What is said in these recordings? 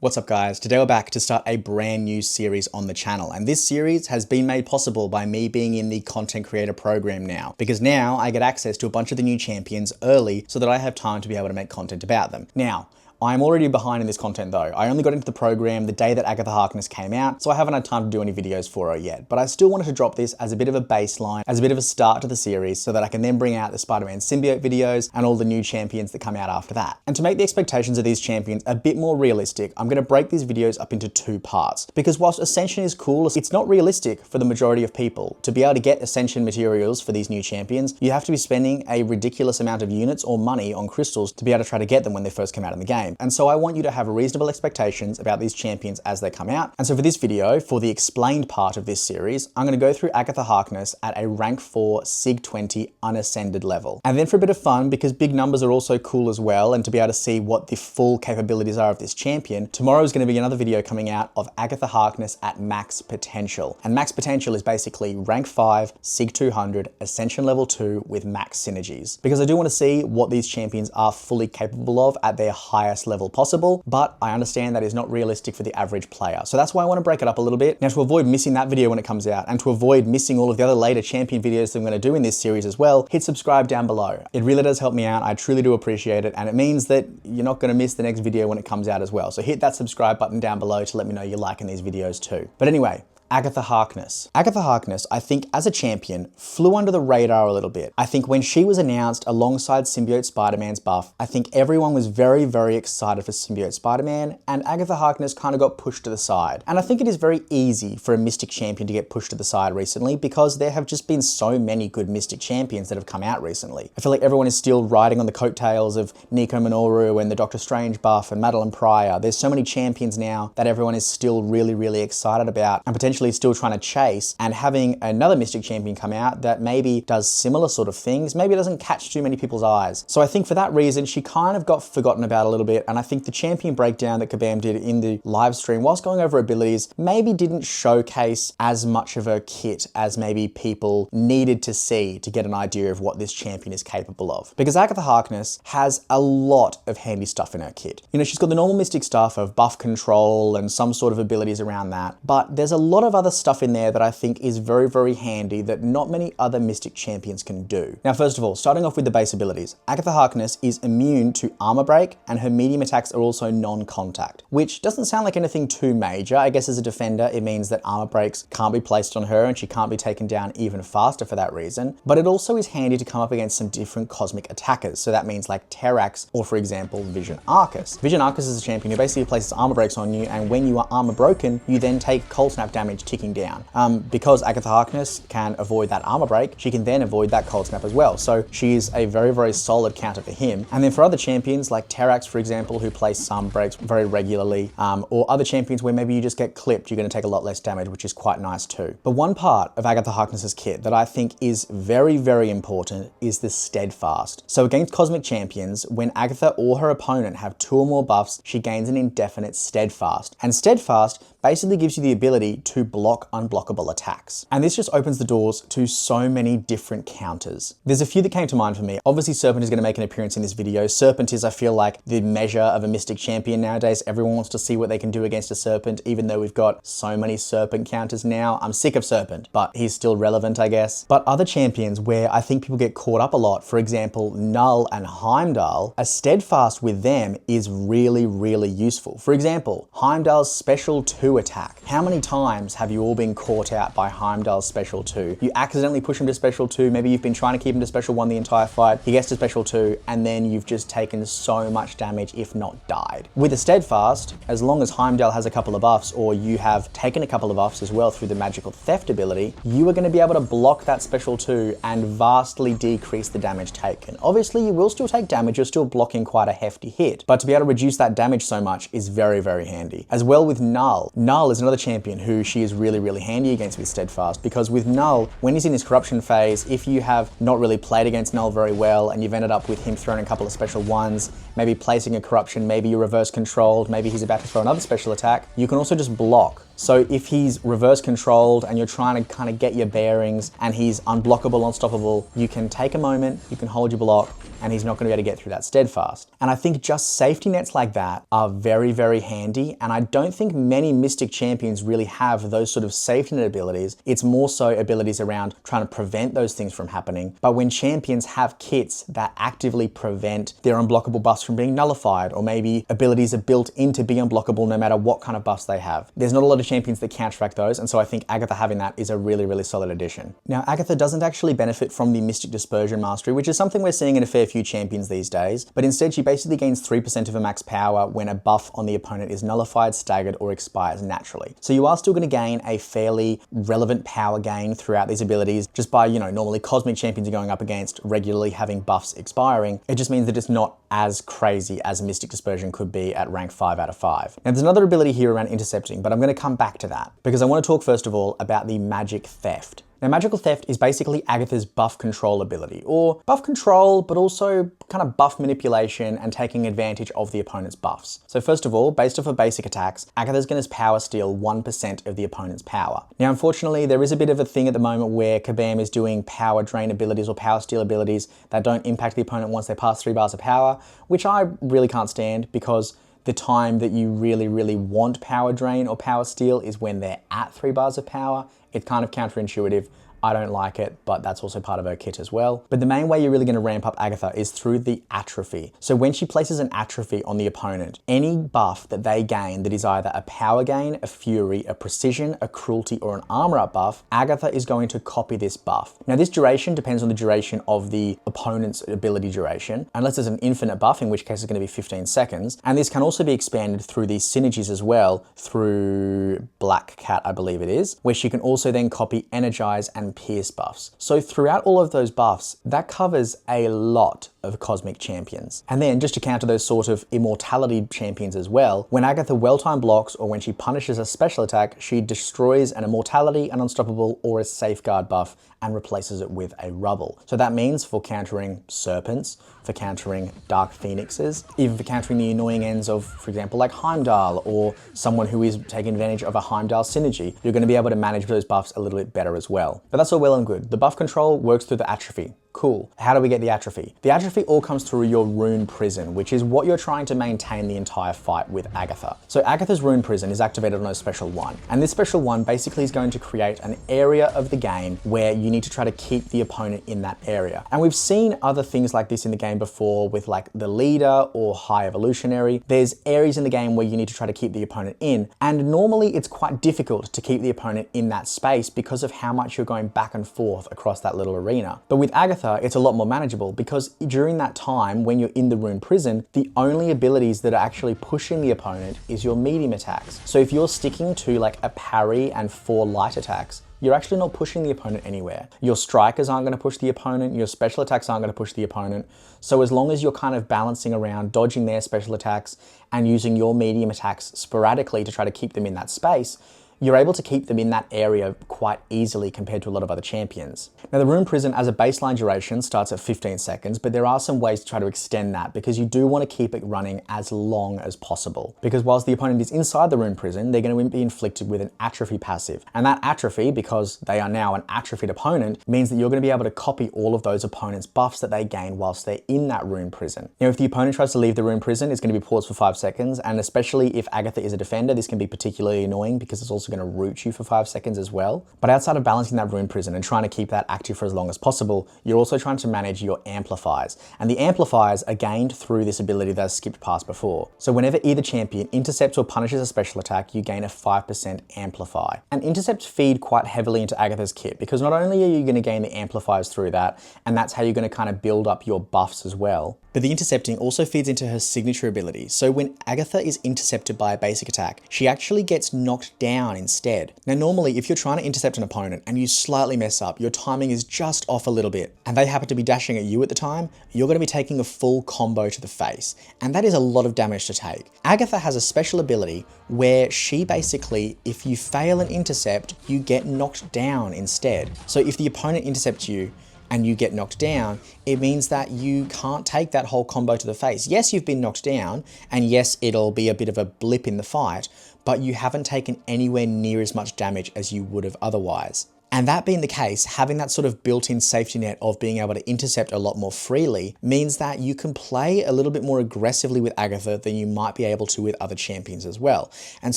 What's up guys? Today we're back to start a brand new series on the channel, and this series has been made possible by me being in the content creator program now, because now I get access to a bunch of the new champions early so that I have time to be able to make content about them. Now, I'm already behind in this content though. I only got into the program the day that Agatha Harkness came out, so I haven't had time to do any videos for her yet. But I still wanted to drop this as a bit of a baseline, as a bit of a start to the series, so that I can then bring out the Spider-Man symbiote videos and all the new champions that come out after that. And to make the expectations of these champions a bit more realistic, I'm going to break these videos up into two parts. Because whilst Ascension is cool, it's not realistic for the majority of people. To be able to get Ascension materials for these new champions, you have to be spending a ridiculous amount of units or money on crystals to be able to try to get them when they first come out in the game. And so I want you to have reasonable expectations about these champions as they come out. And so for this video, for the explained part of this series, I'm going to go through Agatha Harkness at a rank 4 Sig 20 unascended level. And then for a bit of fun, because big numbers are also cool as well, and to be able to see what the full capabilities are of this champion, tomorrow is going to be another video coming out of Agatha Harkness at max potential. And max potential is basically rank 5, Sig 200, Ascension level 2 with max synergies. Because I do want to see what these champions are fully capable of at their highest level possible, but I understand that is not realistic for the average player. So that's why I want to break it up a little bit. Now, to avoid missing that video when it comes out, and to avoid missing all of the other later champion videos that I'm going to do in this series as well, hit subscribe down below. It really does help me out. I truly do appreciate it, and it means that you're not going to miss the next video when it comes out as well. So hit that subscribe button down below to let me know you're liking these videos too. But anyway, Agatha Harkness. Agatha Harkness, I think as a champion, flew under the radar a little bit. I think when she was announced alongside Symbiote Spider-Man's buff, I think everyone was very, very excited for Symbiote Spider-Man, and Agatha Harkness kind of got pushed to the side. And I think it is very easy for a Mystic champion to get pushed to the side recently because there have just been so many good Mystic champions that have come out recently. I feel like everyone is still riding on the coattails of Nico Minoru and the Doctor Strange buff and Madeline Pryor. There's so many champions now that everyone is still really, really excited about and potentially still trying to chase, and having another Mystic champion come out that maybe does similar sort of things, maybe doesn't catch too many people's eyes. So I think for that reason, she kind of got forgotten about a little bit, and I think the champion breakdown that Kabam did in the live stream, whilst going over abilities, maybe didn't showcase as much of her kit as maybe people needed to see to get an idea of what this champion is capable of. Because Agatha Harkness has a lot of handy stuff in her kit. You know, she's got the normal Mystic stuff of buff control and some sort of abilities around that, but there's a lot of other stuff in there that I think is very, very handy that not many other Mystic champions can do. Now, first of all, starting off with the base abilities, Agatha Harkness is immune to armor break, and her medium attacks are also non-contact, which doesn't sound like anything too major. I guess as a defender, it means that armor breaks can't be placed on her and she can't be taken down even faster for that reason. But it also is handy to come up against some different cosmic attackers. So that means like Terrax or, for example, Vision Arcus. Vision Arcus is a champion who basically places armor breaks on you, and when you are armor broken, you then take cold snap damage ticking down. Because Agatha Harkness can avoid that armor break, she can then avoid that cold snap as well. So she is a very, very solid counter for him. And then for other champions like Terrax, for example, who place some breaks very regularly, or other champions where maybe you just get clipped, you're going to take a lot less damage, which is quite nice too. But one part of Agatha Harkness's kit that I think is very, very important is the Steadfast. So against cosmic champions, when Agatha or her opponent have 2 or more buffs, she gains an indefinite Steadfast. And Steadfast basically gives you the ability to block unblockable attacks. And this just opens the doors to so many different counters. There's a few that came to mind for me. Obviously, Serpent is going to make an appearance in this video. Serpent is, I feel like, the measure of a Mystic champion nowadays. Everyone wants to see what they can do against a Serpent, even though we've got so many Serpent counters now. I'm sick of Serpent, but he's still relevant, I guess. But other champions where I think people get caught up a lot, for example, Null and Heimdall, a Steadfast with them is really, really useful. For example, Heimdall's special 2 attack. How many times have you all been caught out by Heimdall's special 2? You accidentally push him to special 2, maybe you've been trying to keep him to special 1 the entire fight, he gets to special 2, and then you've just taken so much damage, if not died. With a Steadfast, as long as Heimdall has a couple of buffs, or you have taken a couple of buffs as well through the magical theft ability, you are going to be able to block that special 2 and vastly decrease the damage taken. Obviously, you will still take damage, you're still blocking quite a hefty hit, but to be able to reduce that damage so much is very, very handy. As well with Null. Null is another champion who she is really, really handy against with Steadfast, because with Null, when he's in his corruption phase, if you have not really played against Null very well and you've ended up with him throwing a couple of special 1s maybe placing a corruption, maybe you're reverse controlled, maybe he's about to throw another special attack, you can also just block. So if he's reverse controlled and you're trying to kind of get your bearings and he's unblockable, unstoppable, you can take a moment, you can hold your block, and he's not going to be able to get through that steadfast. And I think just safety nets like that are very, very handy. And I don't think many Mystic champions really have those sort of safety net abilities. It's more so abilities around trying to prevent those things from happening. But when champions have kits that actively prevent their unblockable buffs from being nullified, or maybe abilities are built in to be unblockable no matter what kind of buffs they have, there's not a lot of champions that counteract those. And so I think Agatha having that is a really, really solid addition. Now, Agatha doesn't actually benefit from the Mystic Dispersion Mastery, which is something we're seeing in a fair few champions these days, but instead she basically gains 3% of her max power when a buff on the opponent is nullified, staggered, or expires naturally. So you are still going to gain a fairly relevant power gain throughout these abilities just by, normally cosmic champions are going up against regularly having buffs expiring. It just means that it's not as crazy as Mystic Dispersion could be at rank 5 out of 5. Now there's another ability here around intercepting, but I'm going to come back to that because I want to talk first of all about the Magic Theft. Now, Magical Theft is basically Agatha's buff control ability, or buff control, but also kind of buff manipulation and taking advantage of the opponent's buffs. So first of all, based off of basic attacks, Agatha's going to power steal 1% of the opponent's power. Now, unfortunately, there is a bit of a thing at the moment where Kabam is doing power drain abilities or power steal abilities that don't impact the opponent once they pass 3 bars of power, which I really can't stand because the time that you really, really want power drain or power steal is when they're at 3 bars of power. It's kind of counterintuitive. I don't like it, but that's also part of her kit as well. But the main way you're really going to ramp up Agatha is through the atrophy. So when she places an atrophy on the opponent, any buff that they gain that is either a power gain, a fury, a precision, a cruelty, or an armor up buff, Agatha is going to copy this buff. Now this duration depends on the duration of the opponent's ability duration, unless it's an infinite buff, in which case it's going to be 15 seconds. And this can also be expanded through these synergies as well, through Black Cat, I believe it is, where she can also then copy Energize and Pierce buffs. So throughout all of those buffs, that covers a lot of cosmic champions. And then just to counter those sort of immortality champions as well, when Agatha well-timed blocks or when she punishes a special attack, she destroys an immortality, an unstoppable, or a safeguard buff and replaces it with a rubble. So that means for countering serpents, for countering dark phoenixes, even for countering the annoying ends of, for example, like Heimdall or someone who is taking advantage of a Heimdall synergy, you're going to be able to manage those buffs a little bit better as well. But that's all well and good. The buff control works through the atrophy. Cool. How do we get the atrophy? The atrophy all comes through your Rune Prison, which is what you're trying to maintain the entire fight with Agatha. So Agatha's Rune Prison is activated on a special one, and this special one basically is going to create an area of the game where you need to try to keep the opponent in that area. And we've seen other things like this in the game before with like the leader or high evolutionary. There's areas in the game where you need to try to keep the opponent in, and normally it's quite difficult to keep the opponent in that space because of how much you're going back and forth across that little arena. But with Agatha, it's a lot more manageable because during that time when you're in the Rune Prison, the only abilities that are actually pushing the opponent is your medium attacks. So if you're sticking to like a parry and 4 light attacks, you're actually not pushing the opponent anywhere. Your strikers aren't going to push the opponent, your special attacks aren't going to push the opponent. So as long as you're kind of balancing around dodging their special attacks and using your medium attacks sporadically to try to keep them in that space, you're able to keep them in that area quite easily compared to a lot of other champions. Now the Rune Prison as a baseline duration starts at 15 seconds, but there are some ways to try to extend that because you do want to keep it running as long as possible. Because whilst the opponent is inside the Rune Prison, they're going to be inflicted with an atrophy passive. And that atrophy, because they are now an atrophied opponent, means that you're going to be able to copy all of those opponents' buffs that they gain whilst they're in that Rune Prison. Now if the opponent tries to leave the Rune Prison, it's going to be paused for 5 seconds, and especially if Agatha is a defender, this can be particularly annoying because it's also going to root you for 5 seconds as well. But outside of balancing that Rune Prison and trying to keep that active for as long as possible, you're also trying to manage your amplifiers. And the amplifiers are gained through this ability that I skipped past before. So whenever either champion intercepts or punishes a special attack, you gain a 5% amplify. And intercepts feed quite heavily into Agatha's kit because not only are you going to gain the amplifiers through that, and that's how you're going to kind of build up your buffs as well, but the intercepting also feeds into her signature ability. So when Agatha is intercepted by a basic attack, she actually gets knocked down instead. Now normally if you're trying to intercept an opponent and you slightly mess up, your timing is just off a little bit, and they happen to be dashing at you at the time, you're going to be taking a full combo to the face. And that is a lot of damage to take. Agatha has a special ability where she basically, if you fail an intercept, you get knocked down instead. So if the opponent intercepts you, and you get knocked down, it means that you can't take that whole combo to the face. Yes, you've been knocked down, and yes, it'll be a bit of a blip in the fight, but you haven't taken anywhere near as much damage as you would have otherwise. And that being the case, having that sort of built-in safety net of being able to intercept a lot more freely means that you can play a little bit more aggressively with Agatha than you might be able to with other champions as well. And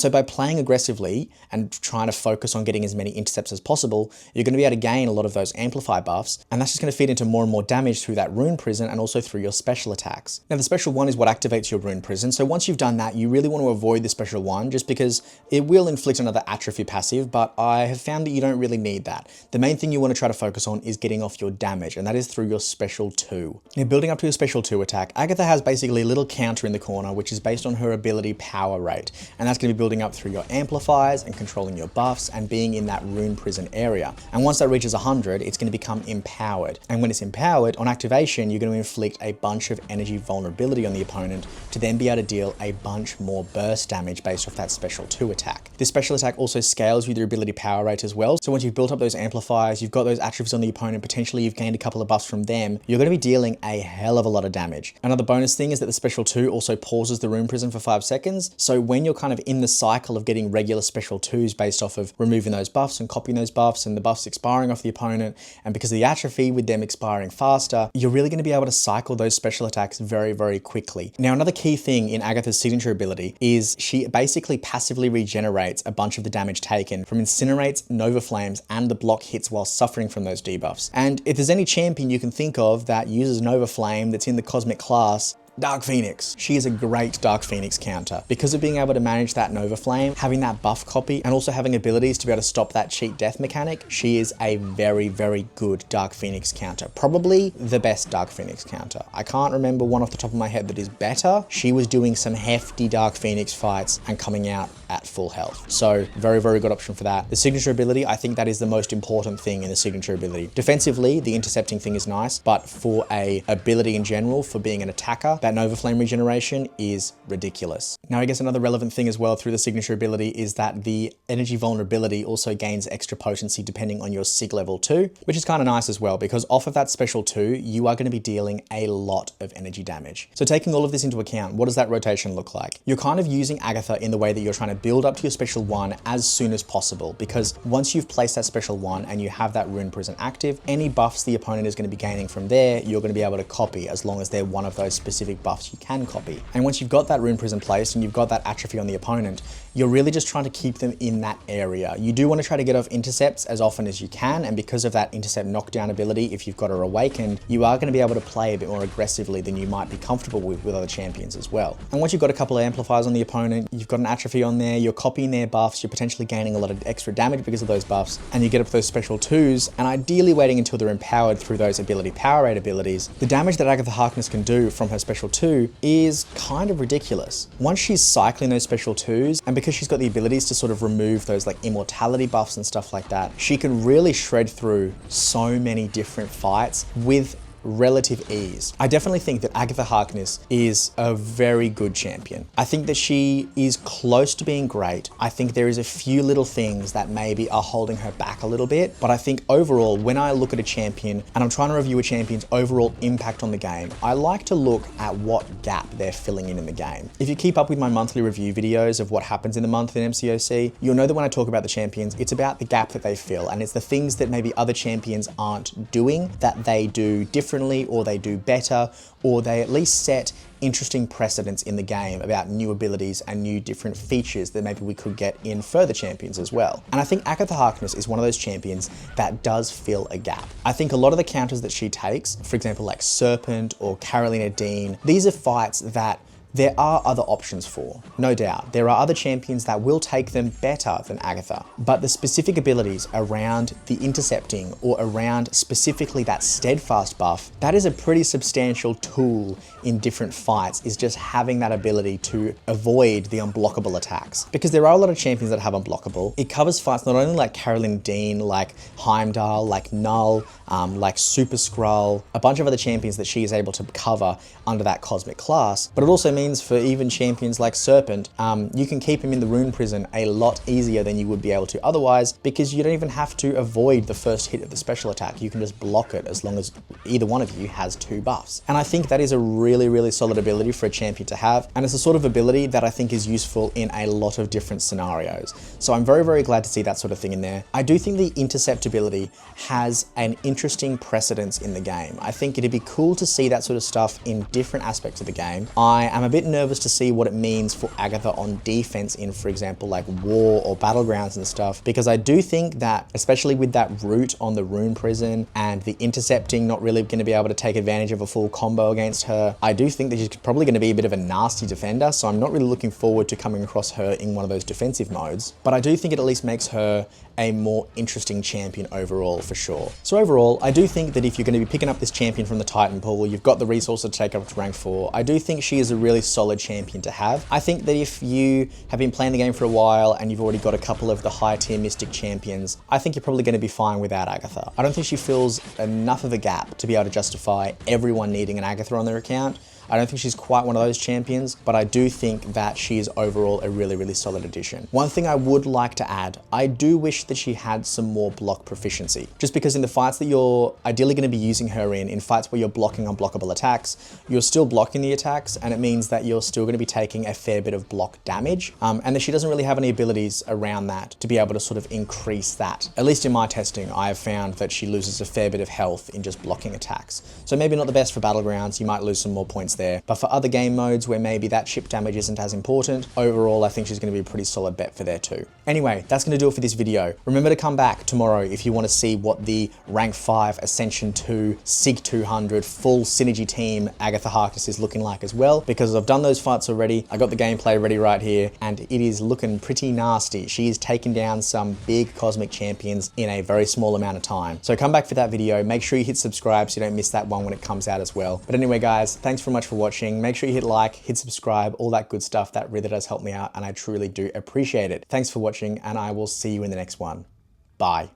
so by playing aggressively and trying to focus on getting as many intercepts as possible, you're going to be able to gain a lot of those amplify buffs, and that's just going to feed into more and more damage through that rune prison and also through your special attacks. Now, the special one is what activates your rune prison, so once you've done that, you really want to avoid the special one just because it will inflict another atrophy passive, but I have found that you don't really need that. The main thing you want to try to focus on is getting off your damage, and that is through your special 2. Now, building up to your special 2 attack, Agatha has basically a little counter in the corner, which is based on her ability power rate, and that's going to be building up through your amplifiers and controlling your buffs and being in that rune prison area. And once that reaches 100, it's going to become empowered. And when it's empowered, on activation, you're going to inflict a bunch of energy vulnerability on the opponent to then be able to deal a bunch more burst damage based off that special 2 attack. This special attack also scales with your ability power rate as well, so once you've built up those amplifiers, you've got those attributes on the opponent, potentially you've gained a couple of buffs from them, you're going to be dealing a hell of a lot of damage. Another bonus thing is that the special 2 also pauses the rune prison for 5 seconds, so when you're kind of in the cycle of getting regular special 2s based off of removing those buffs and copying those buffs and the buffs expiring off the opponent, and because of the atrophy with them expiring faster, you're really going to be able to cycle those special attacks very, very quickly. Now, another key thing in Agatha's signature ability is she basically passively regenerates a bunch of the damage taken from incinerates, nova flames, and the block hits while suffering from those debuffs. And if there's any champion you can think of that uses Nova Flame that's in the Cosmic class, Dark Phoenix. She is a great Dark Phoenix counter. Because of being able to manage that Nova Flame, having that buff copy, and also having abilities to be able to stop that cheat death mechanic, she is a very, very good Dark Phoenix counter. Probably the best Dark Phoenix counter. I can't remember one off the top of my head that is better. She was doing some hefty Dark Phoenix fights and coming out at full health. So very, very good option for that. The signature ability, I think that is the most important thing in the signature ability. Defensively, the intercepting thing is nice, but for a ability in general, for being an attacker, that Nova Flame regeneration is ridiculous. Now, I guess another relevant thing as well through the signature ability is that the energy vulnerability also gains extra potency depending on your sig level too, which is kind of nice as well, because off of that special 2, you are going to be dealing a lot of energy damage. So taking all of this into account, what does that rotation look like? You're kind of using Agatha in the way that you're trying to build up to your special 1 as soon as possible, because once you've placed that special 1 and you have that rune prison active, any buffs the opponent is going to be gaining from there, you're going to be able to copy as long as they're one of those specific buffs you can copy. And once you've got that rune prison placed and you've got that atrophy on the opponent, you're really just trying to keep them in that area. You do want to try to get off intercepts as often as you can, and because of that intercept knockdown ability, if you've got her awakened, you are going to be able to play a bit more aggressively than you might be comfortable with other champions as well. And once you've got a couple of amplifiers on the opponent, you've got an atrophy on there, you're copying their buffs, you're potentially gaining a lot of extra damage because of those buffs, and you get up those special 2s, and ideally waiting until they're empowered through those ability power rate abilities, the damage that Agatha Harkness can do from her special 2 is kind of ridiculous. Once she's cycling those special 2s, and because she's got the abilities to sort of remove those like immortality buffs and stuff like that, she can really shred through so many different fights with relative ease. I definitely think that Agatha Harkness is a very good champion. I think that she is close to being great. I think there is a few little things that maybe are holding her back a little bit, but I think overall, when I look at a champion and I'm trying to review a champion's overall impact on the game, I like to look at what gap they're filling in the game. If you keep up with my monthly review videos of what happens in the month in MCOC, you'll know that when I talk about the champions, it's about the gap that they fill, and it's the things that maybe other champions aren't doing that they do differently, or they do better, or they at least set interesting precedents in the game about new abilities and new different features that maybe we could get in further champions as well. And I think Agatha Harkness is one of those champions that does fill a gap. I think a lot of the counters that she takes, for example, like Serpent or Carolina Dean, these are fights that there are other options for, no doubt. There are other champions that will take them better than Agatha, but the specific abilities around the intercepting or around specifically that steadfast buff, that is a pretty substantial tool in different fights, is just having that ability to avoid the unblockable attacks. Because there are a lot of champions that have unblockable. It covers fights not only like Carolyn Dean, like Heimdall, like Null, like Super Skrull, a bunch of other champions that she is able to cover under that cosmic class, but it also means means for even champions like Serpent, you can keep him in the rune prison a lot easier than you would be able to otherwise, because you don't even have to avoid the first hit of the special attack. You can just block it as long as either one of you has 2 buffs. And I think that is a really, really solid ability for a champion to have. And it's a sort of ability that I think is useful in a lot of different scenarios. So I'm very, very glad to see that sort of thing in there. I do think the intercept ability has an interesting precedence in the game. I think it'd be cool to see that sort of stuff in different aspects of the game. I am a bit nervous to see what it means for Agatha on defense in, for example, like War or Battlegrounds and stuff, because I do think that, especially with that root on the rune prison and the intercepting not really going to be able to take advantage of a full combo against her, I do think that she's probably going to be a bit of a nasty defender, so I'm not really looking forward to coming across her in one of those defensive modes. But I do think it at least makes her a more interesting champion overall, for sure. So overall, I do think that if you're going to be picking up this champion from the Titan pool, you've got the resources to take her up to rank 4. I do think she is a really solid champion to have. I think that if you have been playing the game for a while and you've already got a couple of the high tier Mystic champions, I think you're probably going to be fine without Agatha. I don't think she fills enough of a gap to be able to justify everyone needing an Agatha on their account. I don't think she's quite one of those champions, but I do think that she is overall a really, really solid addition. One thing I would like to add, I do wish that she had some more block proficiency. Just because in the fights that you're ideally going to be using her in fights where you're blocking unblockable attacks, you're still blocking the attacks, and it means that you're still going to be taking a fair bit of block damage, and that she doesn't really have any abilities around that to be able to sort of increase that. At least in my testing, I have found that she loses a fair bit of health in just blocking attacks. So maybe not the best for Battlegrounds, you might lose some more points there. But for other game modes where maybe that chip damage isn't as important, overall I think she's going to be a pretty solid bet for there too. Anyway, that's going to do it for this video. Remember to come back tomorrow if you want to see what the rank 5 Ascension 2 SIG 200 full synergy team Agatha Harkness is looking like as well, because I've done those fights already. I got the gameplay ready right here and it is looking pretty nasty. She is taking down some big cosmic champions in a very small amount of time. So come back for that video. Make sure you hit subscribe so you don't miss that one when it comes out as well. But anyway guys, thanks very much for watching. Make sure you hit like, hit subscribe, all that good stuff. That really does help me out and I truly do appreciate it. Thanks for watching and I will see you in the next one. Bye.